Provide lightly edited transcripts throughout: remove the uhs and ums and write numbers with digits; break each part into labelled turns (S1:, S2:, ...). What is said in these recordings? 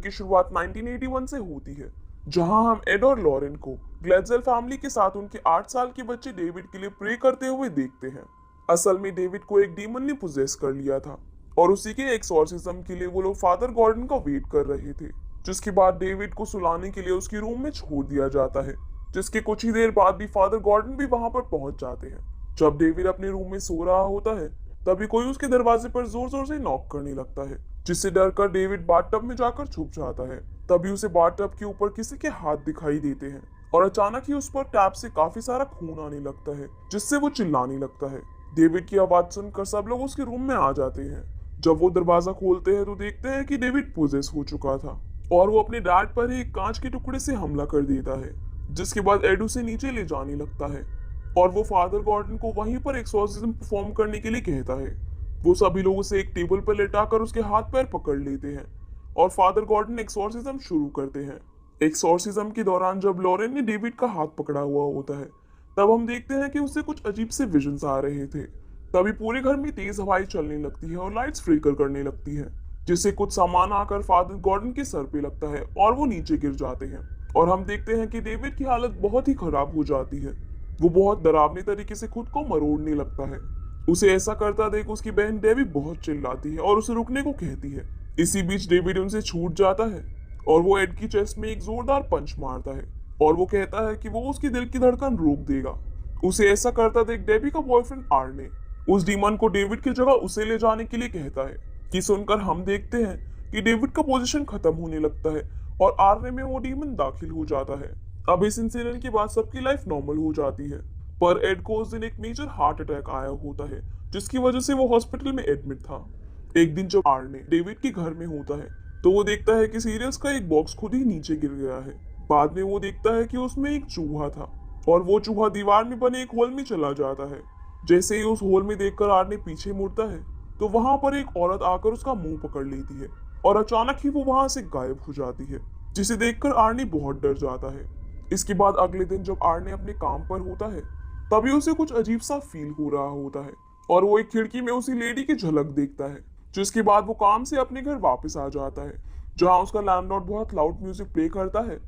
S1: की शुरुआत 1981 से होती है, जहां हम एड और लॉरेन को ग्लेडजेल फैमिली के साथ उनके 8 साल के बच्चे डेविड के लिए प्रे करते हुए देखते हैं। असल में डेविड को एक डीमन ने पोजेस कर लिया था और उसी के एक्सॉर्सिज्म के लिए वो लोग फादर गॉर्डन का वेट कर रहे थे, जिसके बाद डेविड को सुलाने के लिए उसके रूम में छोड़ दिया जाता है, जिसके कुछ ही देर बाद भी फादर गॉर्डन भी वहां पर पहुंच जाते हैं। जब डेविड अपने रूम में सो रहा होता है, तभी कोई उसके दरवाजे पर जोर जोर से नॉक करने लगता है, जिससे डरकर डेविड बाथटब में जाकर छुप जाता है। तभी उसे बाथटब के ऊपर किसी के हाथ दिखाई देते हैं और अचानक ही उस पर टैप से काफी सारा खून आने लगता है, जिससे वो चिल्लाने लगता है। डेविड की आवाज सुनकर सब लोग उसके रूम में आ जाते हैं। जब वो दरवाजा खोलते हैं तो देखते हैं कि डेविड पोजेस हो चुका था और वो अपने डैड पर ही एक कांच के टुकड़े से हमला कर देता है, जिसके बाद एड उसे नीचे ले जाने लगता है और वो फादर गॉर्डन को वहीं पर एक्सॉर्सिज्म परफॉर्म करने के लिए कहता है। वो सभी लोग उसे एक टेबल पर लेटाकर उसके हाथ पैर पकड़ लेते हैं और फादर गॉर्डन एक्सॉर्सिज्म शुरू करते हैं। एक्सॉर्सिज्म के दौरान जब लॉरेन ने डेविड का हाथ पकड़ा हुआ होता है, तब हम देखते हैं कि उसे कुछ अजीब से विजन्स आ रहे थे। तभी पूरे घर में तेज हवाएं चलने लगती है और लाइट्स फ्लिकर करने लगती है, जिससे कुछ सामान आकर फादर गॉर्डन के सर पे लगता है और वो नीचे गिर जाते हैं और हम देखते हैं कि डेविड की हालत बहुत ही खराब हो जाती है। वो बहुत डरावने तरीके से खुद को मरोड़ने लगता है। उसे ऐसा करता देख उसकी बहन डेबी बहुत चिल्लाती है और उसे रुकने को कहती है। इसी बीच डेविड उनसे छूट जाता है और वो एड की चेस्ट में एक जोरदार पंच मारता है और वो कहता है कि वो उसकी दिल की धड़कन रोक देगा। उसे ऐसा करता देख डेबी का बॉयफ्रेंड आर्ने उस डीमन को डेविड की जगह उसे ले जाने के लिए कहता है, कि सुनकर हम देखते हैं कि डेविड का पोजीशन खत्म होने लगता है और आर्ने में वो डीमन दाखिल हो जाता है। अब इस इंसिडेंट के बाद सबकी लाइफ नॉर्मल हो जाती है, पर एड को उस दिन एक मेजर हार्ट अटैक आया होता है, जिसकी वजह से वो हॉस्पिटल में एडमिट था। एक दिन जब आर्ने डेविड के घर में होता है, तो वो देखता है कि सीरियस का एक बॉक्स खुद ही नीचे गिर गया है। बाद में वो देखता है कि उसमें एक चूहा था और वो चूहा दीवार में बने एक होल में चला जाता है। जैसे ही उस होल में देखकर आर्ने पीछे मुड़ता है, तो वहां पर एक औरत आकर उसका मुंह पकड़ लेती है और अचानक ही वो वहां से गायब हो जाती है, जिसे देखकर आर्ने बहुत डर जाता है। इसके बाद अगले दिन जब आर्ने अपने काम पर होता है, तभी उसे कुछ अजीब सा फील हो रहा होता है और वो एक खिड़की में उसी लेडी की झलक देखता है। जिसके बाद वो काम से अपने घर वापस आ जाता है, जहां उसका लैंडलॉर्ड बहुत लाउड म्यूजिक प्ले करता है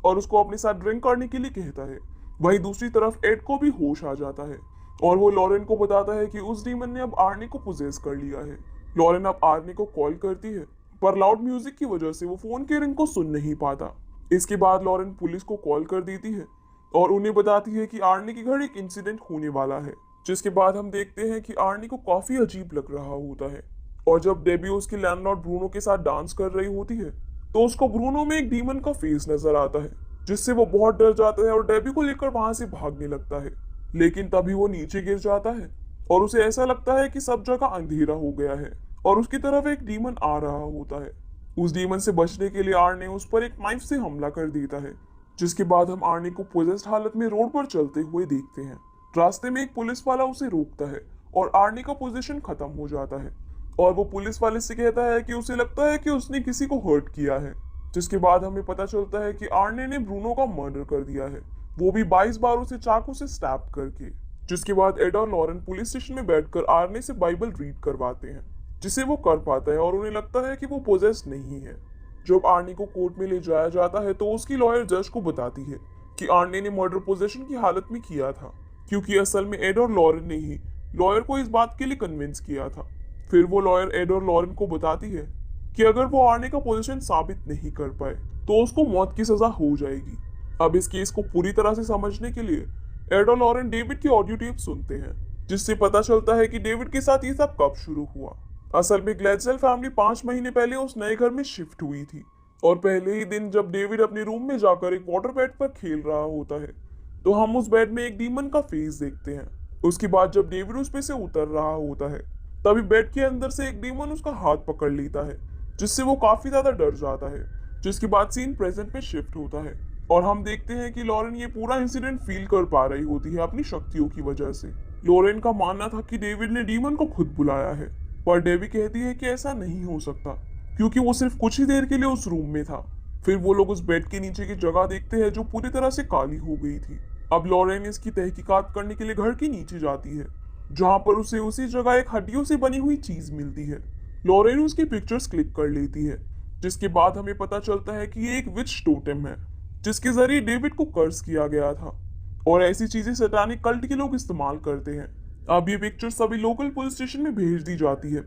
S1: और उसको अपने साथ ड्रिंक करने के लिए कहता है। वहीं दूसरी तरफ एड को भी होश आ जाता है और वो लॉरेन को बताता है कि उस डीमन ने अब आर्ने को पोजेस कर लिया है। लॉरेन अब आर्ने को कॉल करती है, पर लाउड म्यूजिक की वजह से वो फोन के रिंग को सुन नहीं पाता। इसके बाद लॉरेन पुलिस को कॉल कर देती है और उन्हें बताती है कि आर्ने के घर एक इंसिडेंट होने वाला है। जिसके बाद हम देखते हैं कि आर्ने को काफी अजीब लग रहा होता है और जब डेबी उसकी लैंडलॉर्ड ब्रूनो के साथ डांस कर रही होती है, तो उसको ब्रूनो में एक डीमन का फेस नजर आता है, जिससे वो बहुत डर जाता है और डेबी को लेकर वहां से भागने लगता है। लेकिन तभी वो नीचे गिर जाता है और उसे ऐसा लगता है कि सब जगह अंधेरा हो गया है और उसकी तरफ एक डीमन आ रहा होता है। उस डीमन से बचने के लिए आर्ने उस पर एक नाइफ से हमला कर देता है, जिसके बाद हम आर्ने को पोजेस्ड हालत में रोड पर चलते हुए देखते हैं। रास्ते में एक पुलिस वाला उसे रोकता है और आर्ने का पोजीशन खत्म हो जाता है और वो पुलिस वाले से कहता है कि उसे लगता है कि उसने किसी को हर्ट किया है। जिसके बाद हमें पता चलता है कि आर्ने ने ब्रूनो का मर्डर कर दिया है, वो भी 22 बार उसे चाकू से स्टैब करके। जिसके बाद एड और लॉरेन पुलिस स्टेशन में बैठकर आर्ने से बाइबल रीड करवाते हैं, जिसे वो कर पाता है और उन्हें लगता है कि वो पोजेस नहीं है। जब आर्ने को कोर्ट में ले जाया जाता है, तो उसकी लॉयर जज को बताती है कि आर्ने ने मर्डर पोजेशन की हालत में किया था, क्योंकि असल में एड और लॉरेन ने ही लॉयर को इस बात के लिए कन्विंस किया था। फिर वो लॉयर एड और लॉरेन को बताती है कि अगर वो आर्ने का पोजीशन साबित नहीं कर पाए, तो उसको मौत की सजा हो जाएगी। अब इस केस को पूरी तरह से समझने के लिए एड और लॉरेन डेविड की ऑडियो टेप सुनते हैं, जिससे पता चलता है कि डेविड के साथ ये सब कब शुरू हुआ। असल में ग्लेडजेल फैमिली 5 महीने पहले उस नए घर में शिफ्ट हुई थी और पहले ही दिन जब डेविड अपने रूम में जाकर एक वाटर बेड पर खेल रहा होता है, तो हम उस बेड में एक डीमन का फेस देखते हैं। उसके बाद जब डेविड उस पे से उतर रहा होता है, तभी बेड के अंदर से एक डीमन उसका हाथ पकड़ लेता है, जिससे वो काफी ज्यादा डर जाता है। जिसके बाद सीन प्रेजेंट में शिफ्ट होता है और हम देखते हैं कि लॉरेन ये पूरा इंसिडेंट फील कर पा रही होती है अपनी शक्तियों की वजह से। लॉरेन का मानना था कि डेविड ने डीमन को खुद बुलाया है, पर डेवी कहती है कि ऐसा नहीं हो सकता, क्योंकि वो सिर्फ कुछ ही देर के लिए उस रूम में था। फिर वो लोग उस बेड के नीचे की जगह देखते हैं जो पूरी तरह से काली हो गई थी। अब लॉरेन इसकी तहकीकात करने के लिए घर के नीचे जाती है, जहां पर उसे उसी जगह एक हड्डियों से बनी हुई चीज मिलती है। लॉरेन उसकी पिक्चर्स क्लिक कर लेती है, जिसके बाद हमें पता चलता है कि ये एक विच टोटेम है जिसके जरिए डेविड को कर्ज किया गया था, और ऐसी चीजें सैतानिक कल्ट के लोग इस्तेमाल करते हैं। अब ये पिक्चर सभी लोकल पुलिस स्टेशन में भेज दी जाती है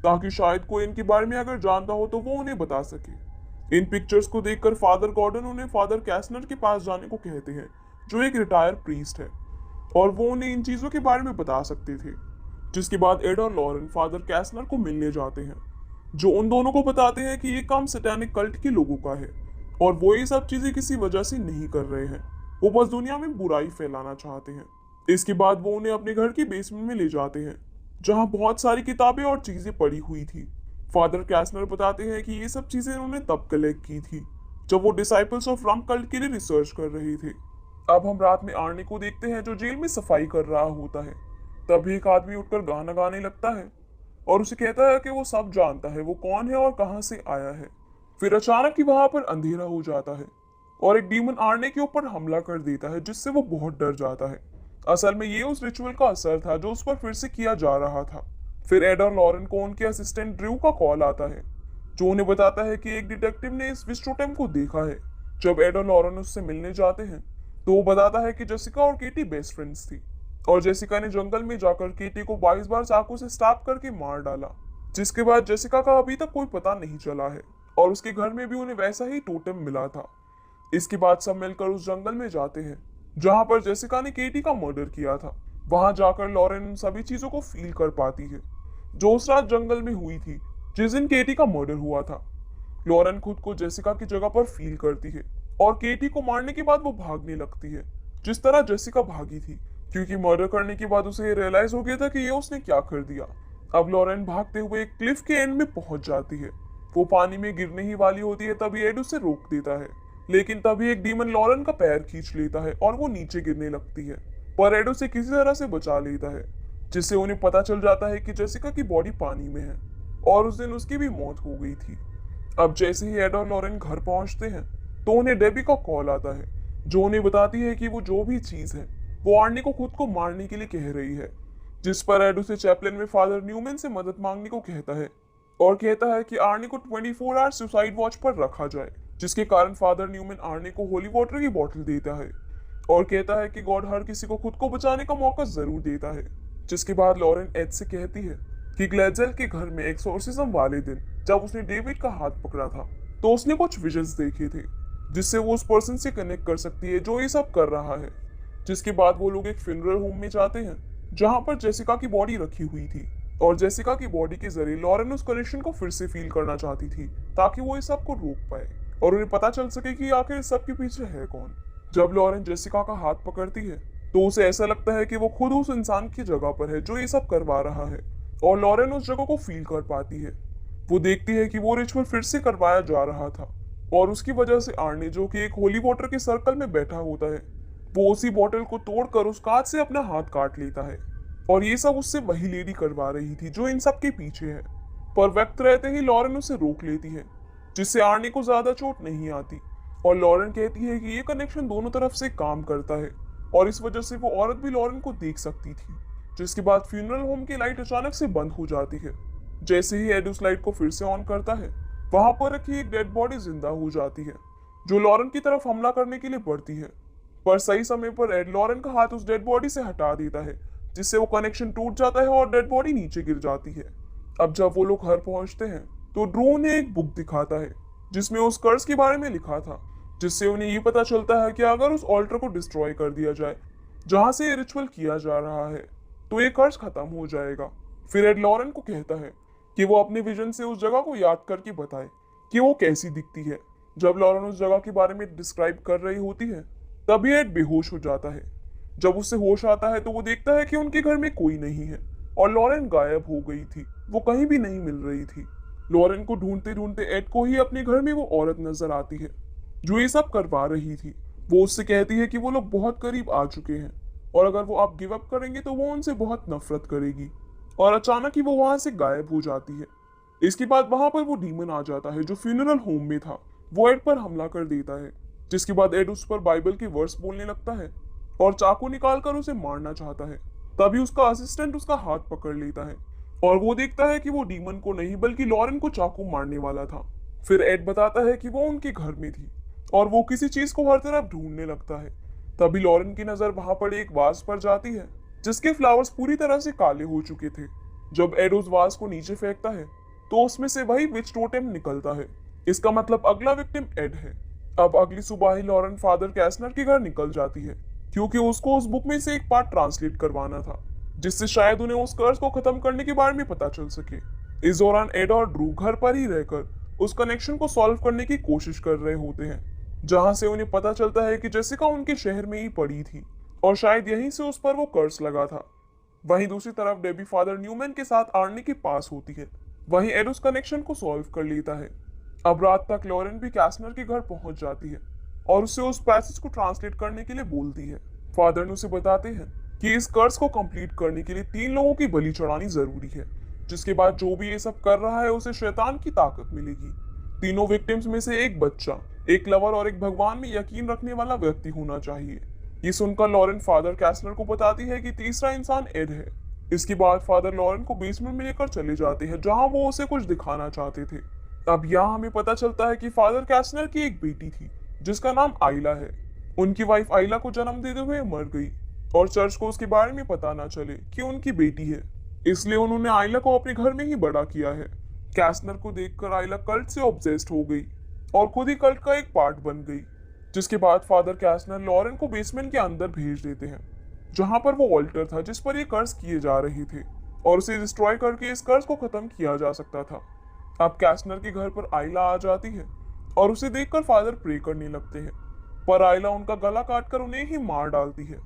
S1: ताकि शायद कोई इनके बारे में अगर जानता हो तो वो उन्हें बता सके। इन पिक्चर्स को देखकर फादर गॉर्डन उन्हें फादर कैसनर के पास जाने को कहते हैं, जो एक रिटायर्ड प्रीस्ट है, और वो उन्हें इन चीजों के बारे में बता सकते थे। जिसके बाद एड और लॉरेन फादर कैसनर को मिलने जाते हैं, जो उन दोनों को बताते हैं कि ये काम सैतानिक कल्ट के लोगों का है और वो ये सब चीजें किसी वजह से नहीं कर रहे हैं, वो बस दुनिया में बुराई फैलाना चाहते हैं। इसके बाद वो उन्हें अपने घर की बेसमेंट में ले जाते हैं जहां बहुत सारी किताबें और चीजें पड़ी हुई थी। फादर कैसनर बताते हैं कि ये सब चीजें उन्होंने तब कलेक्ट की थी जब वो डिसाइपल्स ऑफ रम कल्ट के लिए रिसर्च कर रहे थे। अब हम रात में आर्नी को देखते हैं जो जेल में सफाई कर रहा होता है। तभी एक आदमी उठकर गाना गाने लगता है और उसे कहता है कि वो सब जानता है वो कौन है और कहां से आया है। फिर अचानक ही वहां पर अंधेरा हो जाता है और एक डीमन आर्ने के ऊपर हमला कर देता है, जिससे वो बहुत डर जाता है। असल में ये उस रिचुअल का असर था जो उस पर फिर से किया जा रहा था। फिर एड और लॉरेन को उनके असिस्टेंट ड्रू का कॉल आता है, जो उन्हें बताता है कि एक डिटेक्टिव ने इस विच टोटेम को देखा है। जब एड और लॉरेन उससे मिलने जाते हैं तो वो बताता है कि जेसिका और केटी बेस्ट फ्रेंड्स थी और जेसिका ने जंगल में जाकर केटी को 22 बार चाकू से स्टैब करके मार डाला, जिसके बाद जेसिका का अभी तक कोई पता नहीं चला है और उसके घर में भी उन्हें वैसा ही टोटेम मिला था। इसके बाद सब मिलकर उस जंगल में जाते हैं जहां पर जेसिका ने केटी का मर्डर किया था। वहां जाकर लॉरेन उन सभी चीजों को फील कर पाती है जो उस रात जंगल में हुई थी जिस दिन केटी का मर्डर हुआ था। लॉरेन खुद को जेसिका की जगह पर फील करती है और केटी को मारने के बाद वो भागने लगती है जिस तरह जेसिका भागी थी, क्योंकि मर्डर करने के बाद उसे रियलाइज हो गया था कि ये उसने क्या कर दिया। अब लॉरेन भागते हुए एक क्लिफ के एंड में पहुंच जाती है। वो पानी में गिरने ही वाली होती है, तभी एड उसे रोक देता है, लेकिन तभी एक डीमन लॉरेन का पैर खींच लेता है और वो नीचे गिरने लगती है, पर एड उसे किसी तरह से बचा लेता है, जिससे उन्हें पता चल जाता है कि जेसिका की बॉडी पानी में है और उस दिन उसकी भी मौत हो गई थी। अब जैसे ही एड और लॉरेन घर पहुंचते हैं तो उन्हें डेबी का कॉल आता है, जो उन्हें बताती है कि वो जो भी चीज है वो आर्नी को खुद को मारने के लिए कह रही है। जिस पर एड उसे चैपलिन में फादर न्यूमैन से मदद मांगने को कहता है और कहता है कि आर्नी को 24 आवर सुसाइड वॉच पर रखा जाए, जिसके कारण फादर न्यूमैन आर्नी को होली वाटर की बोतल देता है और कहता है कि गॉड हर किसी को खुद को बचाने का मौका जरूर देता है। जिसके बाद लॉरेन एड से कहती है कि ग्लेडजेल के घर में एक्सोर्सिज्म वाले दिन जब उसने डेविड का हाथ पकड़ा था तो उसने कुछ विजन्स देखे थे जिससे वो उस पर्सन से कनेक्ट कर सकती है जो ये सब कर रहा है। जिसके बाद वो लोग एक फ्यूनरल होम में जाते हैं जहां पर जेसिका की बॉडी रखी हुई थी और जेसिका की बॉडी के जरिए लॉरेन उस कनेक्शन को फिर से फील करना चाहती थी ताकि वो इस सब को रोक पाए और उन्हें पता चल सके कि आखिर इस सब के पीछे है कौन। जब लॉरेन जेसिका का हाथ पकड़ती है तो उसे ऐसा लगता है कि वो खुद उस इंसान की जगह पर है जो ये सब करवा रहा है और लॉरेन उस जगह को फील कर पाती है। वो देखती है कि वो रिचुअल फिर से करवाया जा रहा था और उसकी वजह से आर्नी, जो कि एक होली वाटर के सर्कल में बैठा होता है, वो उसी बॉटल को तोड़कर उस कांच से अपना हाथ काट लेता है और ये सब उससे वही लेडी करवा रही थी जो इन सब के पीछे है। पर वक्त रहते ही लॉरेन उसे रोक लेती है जिससे आर्नी को ज्यादा चोट नहीं आती और लॉरेन कहती है कि ये कनेक्शन दोनों तरफ से काम करता है और इस वजह से वो औरत भी लॉरेन को देख सकती थी। जिसके बाद फ्यूनरल होम की लाइट अचानक से बंद हो जाती है। जैसे ही एड उस लाइट को फिर से ऑन करता है वहां पर रखी एक डेड बॉडी जिंदा हो जाती है जो लॉरेन की तरफ हमला करने के लिए बढ़ती है, पर सही समय पर एड लॉरेन का हाथ उस डेड बॉडी से हटा देता है जिससे वो कनेक्शन टूट जाता है और डेड बॉडी नीचे गिर जाती है। अब जब वो लोग घर पहुंचते हैं तो ड्रू ने एक बुक दिखाता है जिसमें उस कर्ज के बारे में लिखा था, जिससे उन्हें ये पता चलता है कि अगर उस ऑल्टर को डिस्ट्रॉय कर दिया जाए जहां से ये रिचुअल किया जा रहा है तो ये कर्ज खत्म हो जाएगा। फिर एड लॉरेन को कहता है कि वो अपने विजन से उस जगह को याद करके बताए कि वो कैसी दिखती है। जब लॉरेन उस जगह के बारे में डिस्क्राइब कर रही होती है तभी एड बेहोश हो जाता है। जब उससे होश आता है तो वो देखता है कि उनके घर में कोई नहीं है और लॉरेन गायब हो गई थी, वो कहीं भी नहीं मिल रही थी। लॉरेन को ढूंढते ढूंढते एड को ही अपने घर में वो औरत नजर आती है जो ये सब करवा रही थी। वो उससे कहती है कि वो लोग बहुत करीब आ चुके हैं और अगर वो आप गिव अप करेंगे तो वो उनसे बहुत नफरत करेगी और अचानक ही वो वहां से गायब हो जाती है। इसके बाद वहां पर वो डीमन आ जाता है जो फ्यूनरल होम में था, वो एड पर हमला कर देता है। जिसके बाद एड उस पर बाइबल के वर्स बोलने लगता है और चाकू निकालकर उसे मारना चाहता है। तभी उसका असिस्टेंट उसका हाथ पकड़ लेता है और वो देखता है कि वो डीमन को नहीं बल्कि लॉरेन को चाकू मारने वाला था। फिर एड बताता है कि वो उनके घर में थी और वो किसी चीज को हर तरफ ढूंढने लगता है। तभी लॉरेन की नजर वहां पड़े एक वाज पर जाती है जिसके फ्लावर्स पूरी तरह से काले हो चुके थे। जब एड उस वाज को नीचे फेंकता है तो उसमें से वही विच टोटेम निकलता है। इसका मतलब अगला विक्टिम एड है। अब अगली सुबह ही लॉरेन फादर कैसनर के घर निकल जाती है क्योंकि उसको उस बुक में से एक पार्ट ट्रांसलेट करवाना था जिससे शायद उन्हें उस कर्ज को खत्म करने के बारे में पता चल सके। इस दौरान एड और ड्रू घर पर ही रहकर उस कनेक्शन को सॉल्व करने की कोशिश कर रहे होते हैं जहां से उन्हें पता चलता है कि जेसिका उनके शहर में ही पड़ी थी और शायद यहीं से उस पर वो कर्ज लगा था। वहीं दूसरी तरफ डेबी फादर न्यूमैन के साथ आर्नी के पास होती है। वहीं एड उस कनेक्शन को सॉल्व कर लेता है। अब रात तक लॉरेन भी कैसनर के घर पहुंच जाती है और उसे उस पैसेज को ट्रांसलेट करने के लिए बोलती है। फादर ने उसे बताते हैं कि इस कर्ज को कंप्लीट करने के लिए 3 लोगों की बलि चढ़ानी जरूरी है, जिसके बाद जो भी ये सब कर रहा है उसे शैतान की ताकत मिलेगी। तीनों विक्टिम्स में से एक बच्चा, एक लवर और एक भगवान में यकीन रखने वाला व्यक्ति होना चाहिए। ये सुनकर लॉरेन फादर कैसनर को बताती है कि तीसरा इंसान एड है। इसके बाद फादर लॉरेन को बेसमेंट में लेकर चले जाते हैं जहां वो उसे कुछ दिखाना चाहते थे। अब यहाँ हमें पता चलता है कि फादर कैसनर की एक बेटी थी जिसका नाम आइला है। उनकी वाइफ आइला को जन्म देते हुए मर गई और चर्च को उसके बारे में पता ना चले कि उनकी बेटी है, इसलिए उन्होंने आइला को अपने घर में ही बड़ा किया है। कैसनर को देखकर आइला कल्ट से ऑब्सेस्ड हो गई और खुद ही कल्ट का एक पार्ट बन गई, जिसके बाद फादर कैसनर लॉरेन को बेसमेंट के अंदर भेज देते हैं जहां पर वो ऑल्टर था जिस पर ये कर्ज किए जा रहे थे और उसे डिस्ट्रॉय करके इस कर्ज को खत्म किया जा सकता था। अब कैसनर के घर पर आइला आ जाती है और उसे देखकर फादर प्रे करने लगते हैं, पर आइला उनका गला काटकर उन्हें ही मार डालती है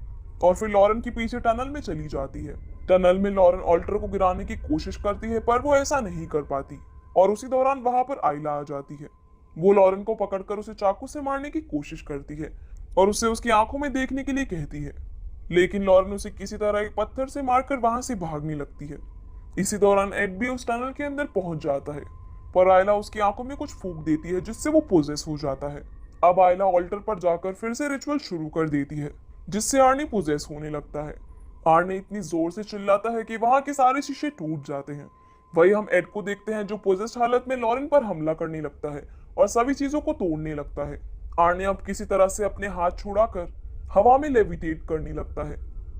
S1: और फिर लॉरेन के पीछे टनल में चली जाती है। टनल में लॉरेन ऑल्टर को गिराने की कोशिश करती है पर वो ऐसा नहीं कर पाती और उसी दौरान वहां पर आइला आ जाती है। वो लॉरेन को पकड़कर उसे चाकू से मारने की कोशिश करती है और उसे उसकी आंखों में देखने के लिए कहती है, लेकिन लॉरेन उसे किसी तरह एक पत्थर से मारकर वहां से भागने लगती है। इसी दौरान एड भी उस टनल के अंदर पहुंच जाता है, पर आइला उसकी आंखों में कुछ फूंक देती है जिससे वो पोजेस हो जाता है। अब आइला ऑल्टर पर जाकर फिर से रिचुअल शुरू कर देती है जिससे आर्नी पोजेस होने लगता है। आर्नी इतनी जोर से चिल्लाता है कि वहां के सारे शीशे टूट जाते हैं। वही हम एड को देखते हैं जो पोजेस्ड हालत में लॉरेन पर हमला करने लगता है और सभी चीजों को तोड़ने लगता है। आर्नी अब किसी तरह से अपने हाथ छुड़ाकर हवा में लेविटेट करने लगता है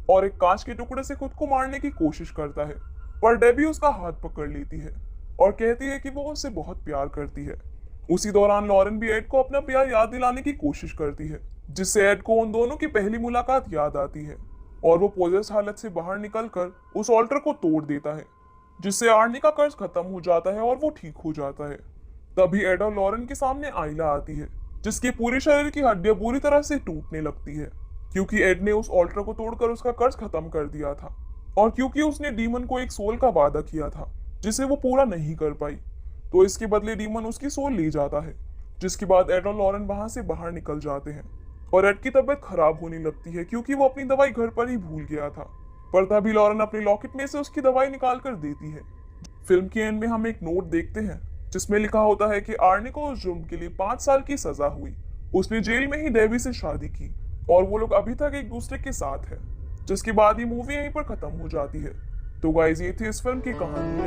S1: और एक कांच के टुकड़े से खुद को मारने की कोशिश करता है, पर डेबी उसका हाथ पकड़ लेती है और कहती है कि वो उससे बहुत प्यार करती है। उसी दौरान लॉरेन भी एड को अपना प्यार याद दिलाने की कोशिश करती है, जिससे एड को उन दोनों की पहली मुलाकात याद आती है और वो पोजेस्ड हालत से बाहर निकलकर उस ऑल्टर को तोड़ देता है, जिससे आर्नी का कर्ज खत्म हो जाता है और वो ठीक हो जाता है। तभी एड और लॉरेन के सामने आइला आती है जिसके पूरे शरीर की हड्डियां बुरी तरह से टूटने लगती है क्योंकि एड ने उस ऑल्टर को तोड़कर उसका कर्ज खत्म कर दिया था और क्योंकि उसने डीमन को एक सोल का वादा किया था जिसे वो पूरा नहीं कर पाई, तो इसके बदले डीमन उसकी सोल ले जाता है। जिसके बाद एड और लॉरेन वहां से बाहर निकल जाते हैं और एड की तबीयत खराब होने लगती है क्योंकि वो अपनी दवाई घर पर ही भूल गया था, पर तभी लॉरेन अपने लॉकेट में से उसकी दवाई निकाल कर देती है। फिल्म के एंड में हम एक नोट देखते हैं जिसमें लिखा होता है कि आर्नी को उस जुर्म के लिए 5 साल की सजा हुई। उसने जेल में ही डेबी से शादी की और वो लोग अभी तक एक दूसरे के साथ है। जिसके बाद ये मूवी यहीं पर खत्म हो जाती है। तो गाइस ये थी इस फिल्म की कहानी।